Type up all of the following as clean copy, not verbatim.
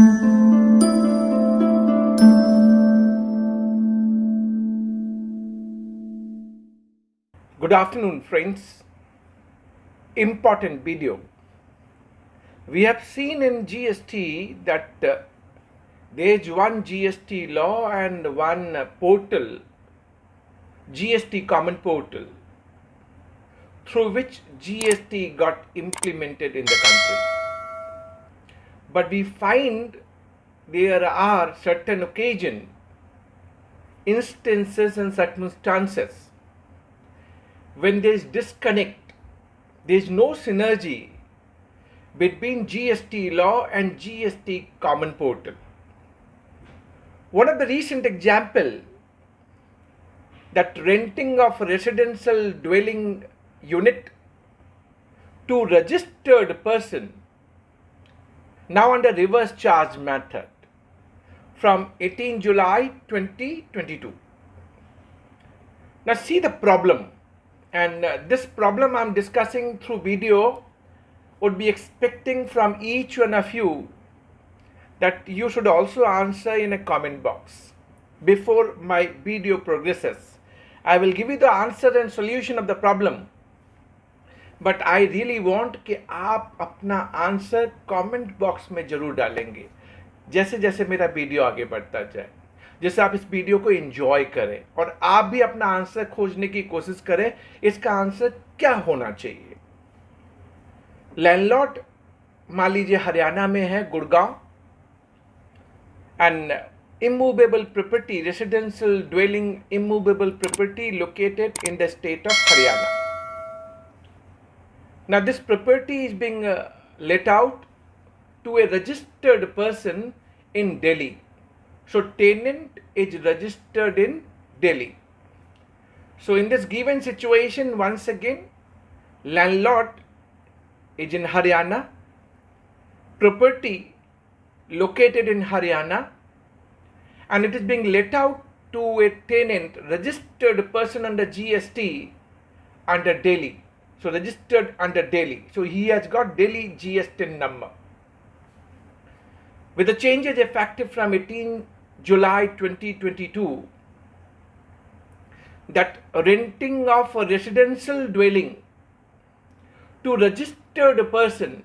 Good afternoon, friends. Important video. We have seen in GST that there is one GST law and one portal, GST common portal, through which GST got implemented in the country. But we find there are certain occasions, instances and circumstances when there is disconnect, there is no synergy between GST law and GST common portal. One of the recent example, that renting of residential dwelling unit to registered person now under reverse charge method from 18 July 2022. Now see the problem, and this problem I'm discussing through video would be expecting from each one of you that you should also answer in a comment box. Before my video progresses, I will give you the answer and solution of the problem, but I really want कि आप अपना answer comment box में जरूर डालेंगे जैसे जैसे मेरा video आगे बढ़ता जाए, जैसे आप इस वीडियो को एंजॉय करें और आप भी अपना आंसर खोजने की कोशिश करें इसका आंसर क्या होना चाहिए। लैंडलॉर्ड मान लीजिए हरियाणा में है, Gurgaon, and immovable property, residential dwelling immovable property located in the state of Haryana. Now this property is being let out to a registered person in Delhi. So tenant is registered in Delhi. So in this given situation, once again, landlord is in Haryana, property located in Haryana, and it is being let out to a tenant, registered person under GST under Delhi. So registered under Delhi. So he has got Delhi GSTN number. With the changes effective from 18 July 2022, that renting of a residential dwelling to registered person,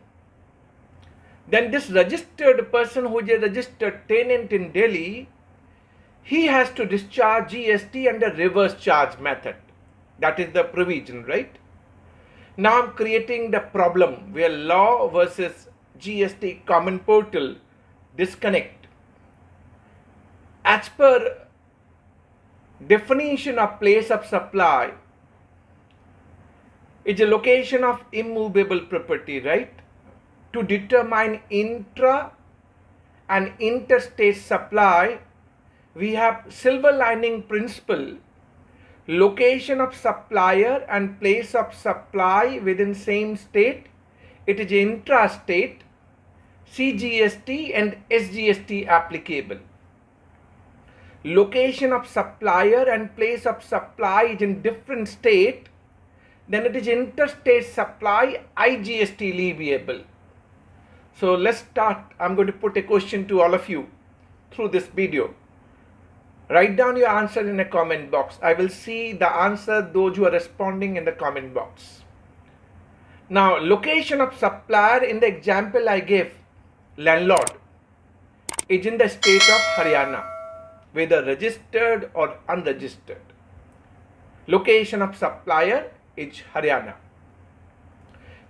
then this registered person who is a registered tenant in Delhi, he has to discharge GST under reverse charge method. That is the provision, right? Now I'm creating the problem where law versus GST common portal disconnect. As per definition of place of supply, is a location of immovable property, right? To determine intra and interstate supply, we have silver lining principle, location of supplier and place of supply within same state. It is intra-State, CGST and SGST applicable. Location of supplier and place of supply is in different state, then it is interstate supply, IGST leviable. So let's start. I'm going to put a question to all of you through this video. Write down your answer in a comment box. I will see the answer, those who are responding in the comment box. Now, location of supplier in the example I gave, landlord, is in the state of Haryana, whether registered or unregistered. Location of supplier is Haryana.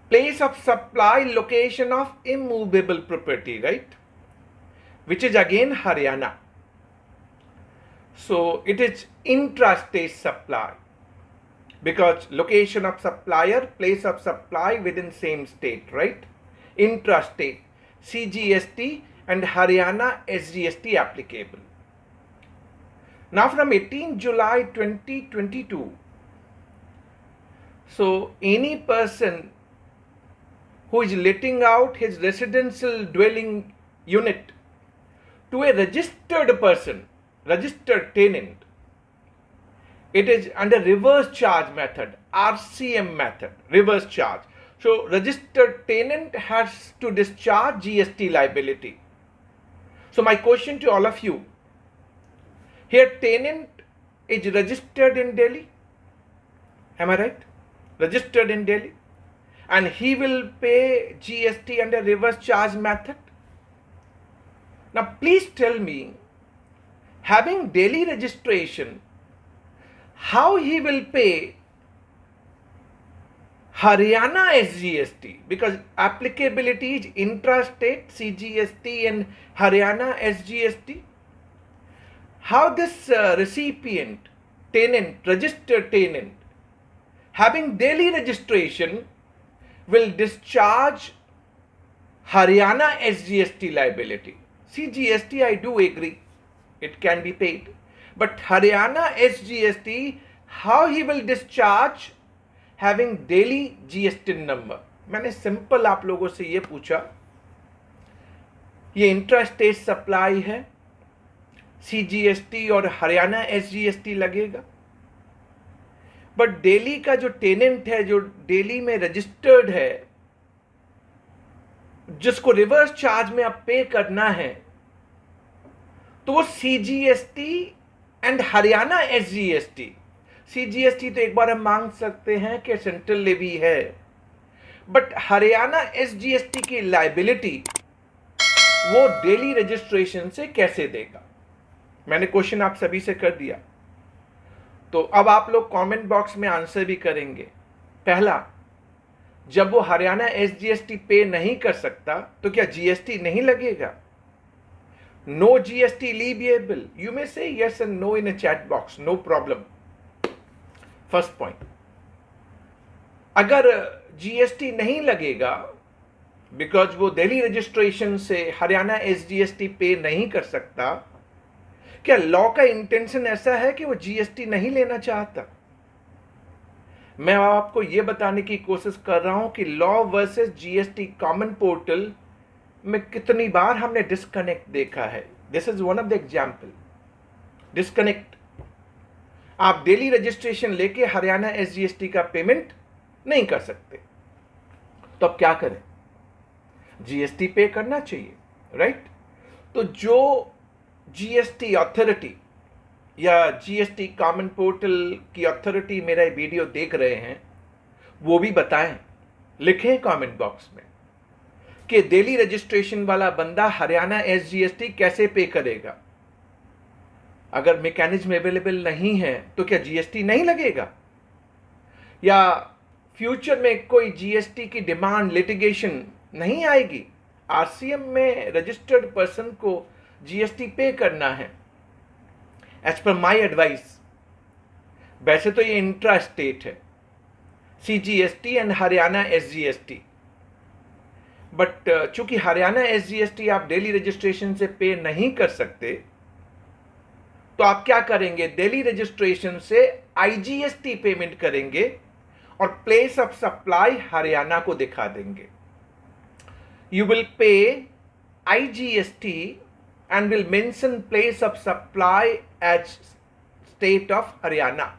Place of supply, location of immovable property, right? Which is again Haryana. So it is intra-state supply because location of supplier, place of supply within same state, right? Intra-state, CGST and Haryana SGST applicable. Now from 18 July 2022, so any person who is letting out his residential dwelling unit to a registered person, registered tenant, it is under reverse charge method, RCM method, reverse charge. So registered tenant has to discharge GST liability. So my question to all of you, here tenant is registered in Delhi, am I right? Registered in Delhi, and he will pay GST under reverse charge method. Now please tell me, having Delhi registration, how he will pay Haryana SGST, because applicability is intra-State CGST and Haryana SGST. How this recipient, tenant, registered tenant, having Delhi registration, will discharge Haryana SGST liability? CGST, I do agree, it can be paid. But Haryana SGST, how he will discharge having Delhi GSTN number? मैंने simple आप लोगों से ये पूछा, ये intra state supply है, CGST और Haryana SGST लगेगा, बट दिल्ली का जो टेनेंट है, जो दिल्ली में रजिस्टर्ड है, जिसको रिवर्स चार्ज में अब पे करना है, तो वो CGST and Haryana SGST, CGST तो एक बार हम मांग सकते हैं कि सेंट्रल लेवी है, बट हरियाणा SGST की लायबिलिटी वो दिल्ली रजिस्ट्रेशन से कैसे देगा? मैंने क्वेश्चन आप सभी से कर दिया, तो अब आप लोग कमेंट बॉक्स में आंसर भी करेंगे। पहला, जब वो हरियाणा SGST पे नहीं कर सकता तो क्या GST नहीं लगेगा? No GST leviable. You may say yes and no in a chat box, no problem. First point. अगर GST नहीं लगेगा बिकॉज वो दिल्ली रजिस्ट्रेशन से हरियाणा SGST पे नहीं कर सकता, क्या लॉ का इंटेंशन ऐसा है कि वो GST नहीं लेना चाहता? मैं आपको यह बताने की कोशिश कर रहा हूं कि law versus GST common portal में कितनी बार हमने डिस्कनेक्ट देखा है। This is one of the example. Disconnect, आप दिल्ली रजिस्ट्रेशन लेके हरियाणा SGST का पेमेंट नहीं कर सकते, तो अब क्या करें? GST पे करना चाहिए, राइट? तो जो GST अथॉरिटी या GST कॉमन पोर्टल की अथॉरिटी मेरा वीडियो देख रहे हैं, वो भी बताएं, लिखें कमेंट बॉक्स में कि दिल्ली रजिस्ट्रेशन वाला बंदा हरियाणा SGST कैसे पे करेगा। अगर मैकेनिज्म अवेलेबल नहीं है तो क्या GST नहीं लगेगा? या फ्यूचर में कोई GST की डिमांड लिटिगेशन नहीं आएगी? RCM में रजिस्टर्ड पर्सन को GST पे करना है एज पर माई एडवाइस। वैसे तो ये इंट्रा स्टेट है, CGST and Haryana SGST, but चूंकि हरियाणा SGST आप दिल्ली रजिस्ट्रेशन से पे नहीं कर सकते, तो आप क्या करेंगे? दिल्ली रजिस्ट्रेशन से IGST पेमेंट करेंगे और प्लेस ऑफ सप्लाई हरियाणा को दिखा देंगे। You will pay IGST and will mention place of supply as state of Haryana,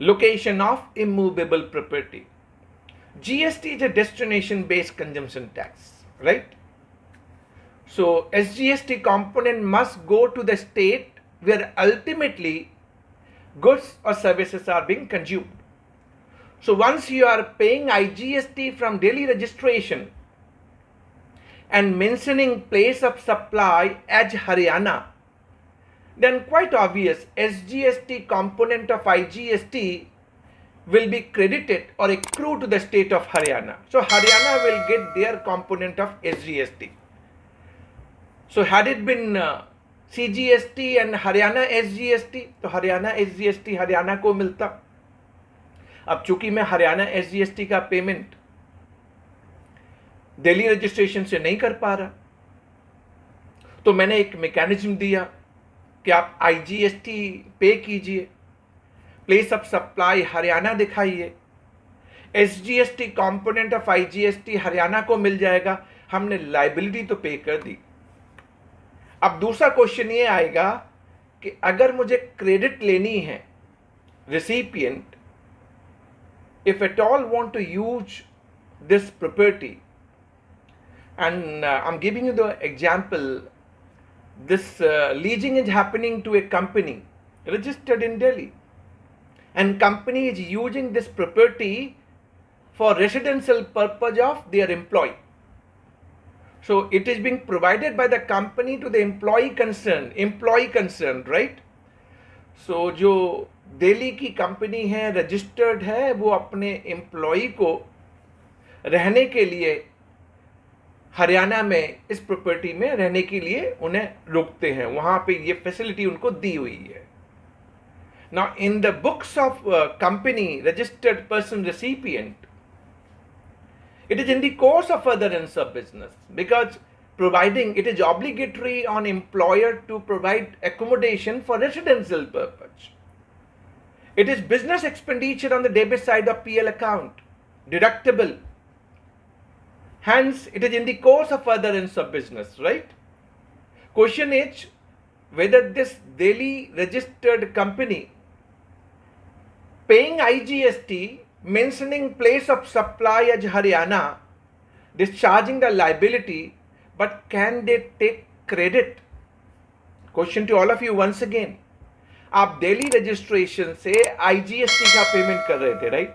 location of immovable property. GST is a destination based consumption tax, right? So SGST component must go to the state where ultimately goods or services are being consumed. So once you are paying IGST from Delhi registration and mentioning place of supply as Haryana, then quite obvious SGST component of IGST will be credited or accrue to the state of Haryana. So Haryana will get their component of SGST. So had it been CGST and Haryana SGST, तो Haryana SGST Haryana को मिलता। अब चूंकि मैं Haryana SGST का payment Delhi registration से नहीं कर पा रहा, तो मैंने एक मैकेनिज्म दिया कि आप IGST पे कीजिए, प्लेस ऑफ सप्लाई हरियाणा दिखाइए, SGST component of IGST Haryana को मिल जाएगा। हमने लाइबिलिटी तो पे कर दी। अब दूसरा क्वेश्चन ये आएगा कि अगर मुझे क्रेडिट लेनी है, recipient if at all want to use this property, And I'm giving you the example. This leasing is happening to a company registered in Delhi, and company is using this property for residential purpose of their employee. So it is being provided by the company to the employee concerned, right? So जो दिल्ली की company है, registered है, वो अपने employee को रहने के लिए हरियाणा में इस प्रॉपर्टी में रहने के लिए उन्हें रोकते हैं, वहां पे ये फैसिलिटी उनको दी हुई है. Now in the books of company registered person recipient, it is in the course of furtherance of business, because providing it is obligatory on employer to provide accommodation for residential purpose. It is business expenditure on the debit side of PL account, deductible. Hence, it is in the course of furtherance of business, right? Question is whether this Delhi registered company paying IGST, mentioning place of supply as Haryana, discharging the liability, but can they take credit? Question to all of you once again. आप Delhi registration से IGST का payment कर रहे थे, right?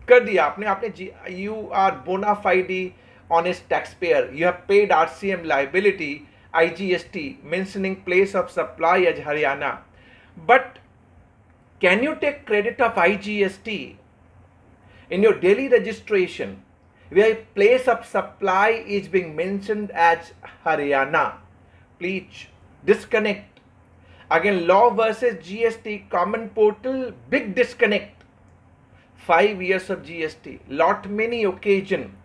कर दिया आपने you are बोना फाइडी honest taxpayer, you have paid RCM liability, IGST, mentioning place of supply as Haryana. But can you take credit of IGST in your daily registration where place of supply is being mentioned as Haryana? Please disconnect. Again, law versus GST common portal, big disconnect. 5 years of GST, lot many occasion.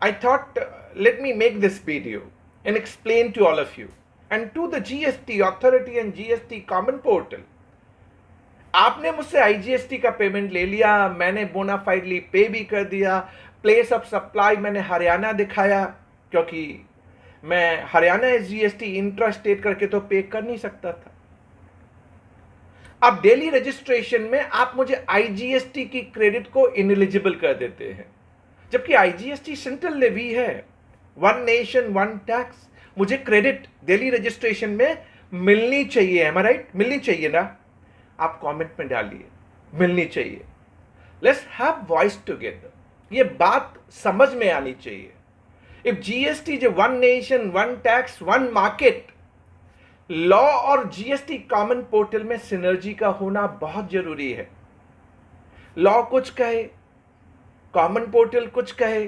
I thought let me make this video and explain to all of you and to the GST authority and GST common portal. आपने मुझसे IGST का payment ले लिया, मैंने बोनाफाइडली पे भी कर दिया, प्लेस ऑफ सप्लाई मैंने हरियाणा दिखाया, क्योंकि मैं हरियाणा SGST इंट्रा-स्टेट करके तो पे कर नहीं सकता था. अब डेली रजिस्ट्रेशन में आप मुझे IGST की क्रेडिट को इनएलिजिबल कर देते हैं, जबकि IGST सेंट्रल लेवी है, वन नेशन वन टैक्स. मुझे क्रेडिट दिल्ली रजिस्ट्रेशन में मिलनी चाहिए, है राइट? मिलनी चाहिए ना? आप कमेंट में डालिए, मिलनी चाहिए. Let's have voice together. ये बात समझ में आनी चाहिए. If GST is one nation one tax one market, law और GST कॉमन पोर्टल में सिनर्जी का होना बहुत जरूरी है. लॉ कुछ कहे, कॉमन पोर्टल कुछ कहे,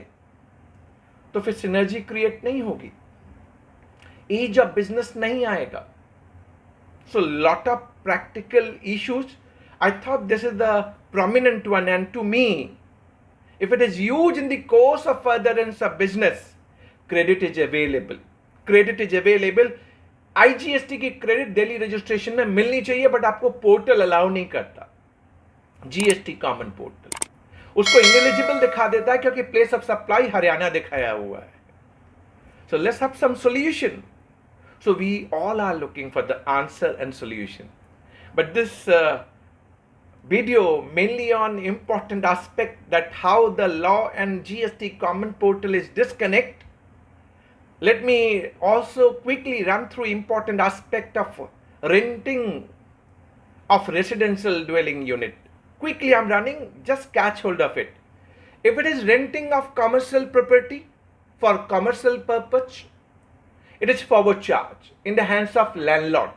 तो फिर सिनर्जी क्रिएट नहीं होगी, ईज ऑफ बिजनेस नहीं आएगा. So lot of practical issues. I thought this is the prominent one, and to me, if it is used in the course of furtherance of business, credit is available. Credit is available. IGST की credit Delhi registration में मिलनी चाहिए, but आपको portal allow नहीं करता. GST common portal उसको ineligible दिखा देता है, क्योंकि प्लेस ऑफ सप्लाई हरियाणा दिखाया हुआ है. So let's have some solution. So we all are looking for the answer and solution, but this video mainly on important aspect that how the law and GST common portal is disconnect. Let me also quickly run through important aspect of renting of residential dwelling unit. Quickly I'm running, just catch hold of it. If it is renting of commercial property for commercial purpose, it is forward charge in the hands of landlord,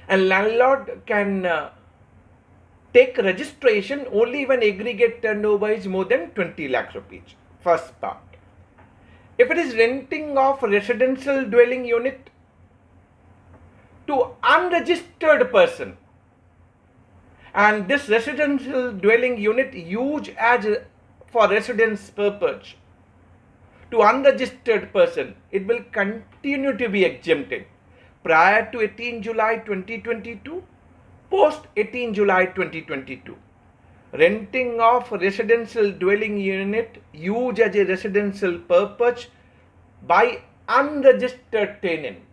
and landlord can take registration only when aggregate turnover is more than 20 lakh rupees. First part. If it is renting of residential dwelling unit to unregistered person, and this residential dwelling unit used as for residence purpose to unregistered person, it will continue to be exempted prior to 18 July 2022, post 18 July 2022. Renting of residential dwelling unit used as a residential purpose by unregistered tenant,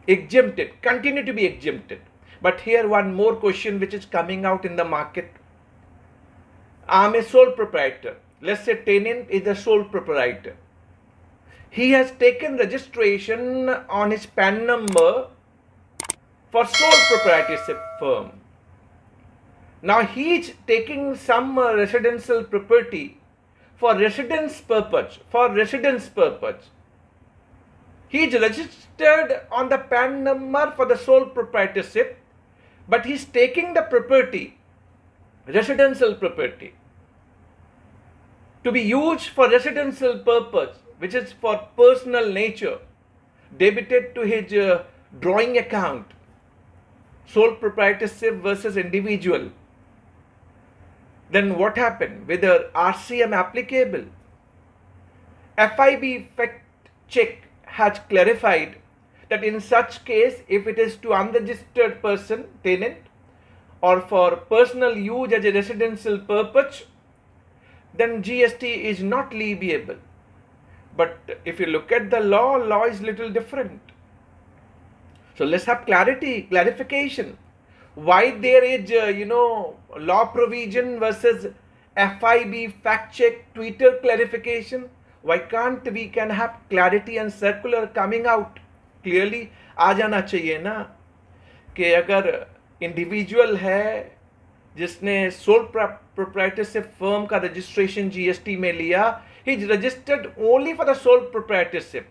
exempted, continue to be exempted. But here one more question which is coming out in the market. I'm a sole proprietor. Let's say tenant is the sole proprietor. He has taken registration on his PAN number for sole proprietorship firm. Now he is taking some residential property for residence purpose. He is registered on the PAN number for the sole proprietorship, but he is taking the property, residential property, to be used for residential purpose, which is for personal nature, debited to his drawing account. Sole proprietorship versus individual. Then what happened? Whether RCM applicable? FIB fact check has clarified that in such case, if it is to unregistered person, tenant, or for personal use as a residential purpose, then GST is not leviable. But if you look at the law is little different. So let's have clarification. Why there is, law provision versus FIB fact check, Twitter clarification? Why can't we can have clarity and circular coming out? Clearly आ जाना चाहिए ना कि अगर individual है जिसने sole proprietorship firm का registration GST में लिया, he is registered only for the sole proprietorship.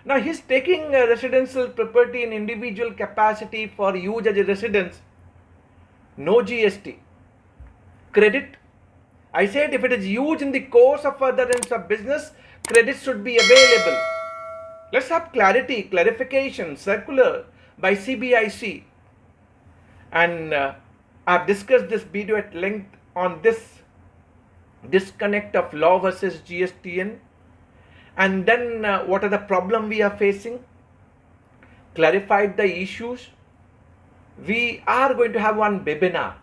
Now he is taking a residential property in individual capacity for use as a residence. No GST. Credit. I said if it is used in the course of furtherance of business, credit should be available. Let's have clarification, circular by CBIC. And I've discussed this video at length on this disconnect of law versus GSTN. And then what are the problem we are facing? Clarified the issues. We are going to have one webinar.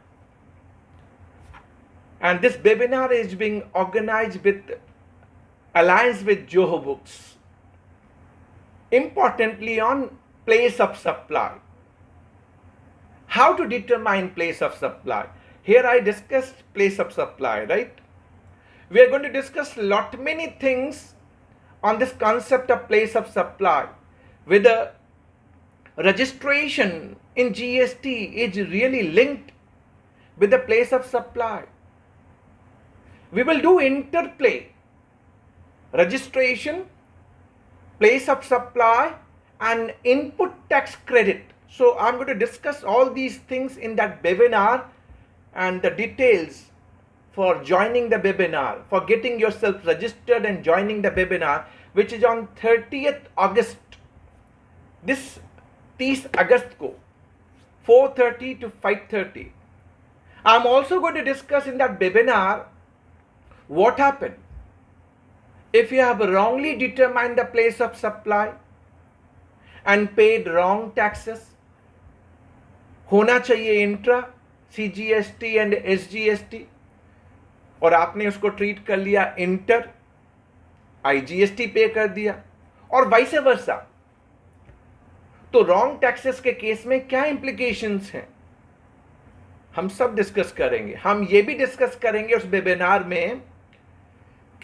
And this webinar is being organized with alliance with Johor Books. Importantly on place of supply. How to determine place of supply? Here I discussed place of supply, right? We are going to discuss many things on this concept of place of supply. Whether registration in GST is really linked with the place of supply. We will do interplay. Registration, place of supply, and input tax credit. So I'm going to discuss all these things in that webinar, and the details for joining the webinar, for getting yourself registered and joining the webinar, which is on 30th August. This 30 August ko, 4:30 to 5:30. I'm also going to discuss in that webinar what happened if you have wrongly determined the place of supply and paid wrong taxes. होना चाहिए intra, CGST and SGST, और आपने उसको treat कर लिया inter, IGST पे कर दिया, और वाइस वर्सा. तो रॉन्ग टैक्सेस के केस में क्या इंप्लीकेशंस हैं, हम सब डिस्कस करेंगे. हम ये भी डिस्कस करेंगे उस वेबिनार में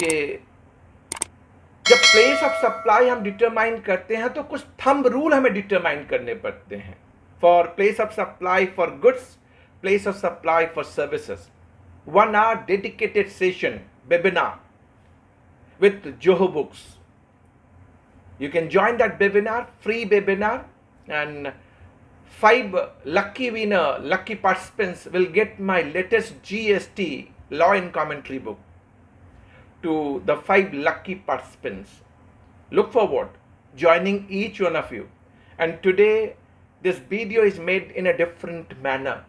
कि जब प्लेस ऑफ सप्लाई हम डिटरमाइन करते हैं तो कुछ थंब रूल हमें डिटरमाइन करने पड़ते हैं. For place of supply for goods, place of supply for services. 1 hour dedicated session webinar with Johor Books. You can join that webinar, free webinar, and 5 lucky participants will get my latest GST law and commentary book. To the 5 lucky participants, look forward joining each one of you. And today this video is made in a different manner.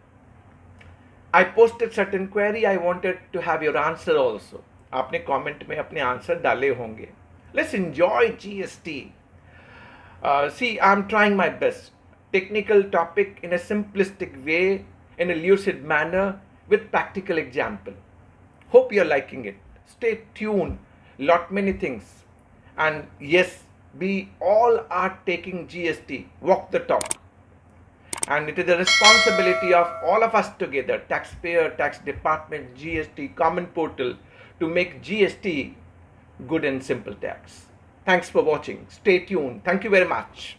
I posted certain query. I wanted to have your answer also. आपने comment में अपने answer डाले होंगे. Let's enjoy GST. See, I'm trying my best. Technical topic in a simplistic way, in a lucid manner, with practical example. Hope you're liking it. Stay tuned. Many things. And yes, we all are taking GST. Walk the talk. And it is the responsibility of all of us together, taxpayer, tax department, GST, common portal, to make GST good and simple tax. Thanks for watching. Stay tuned. Thank you very much.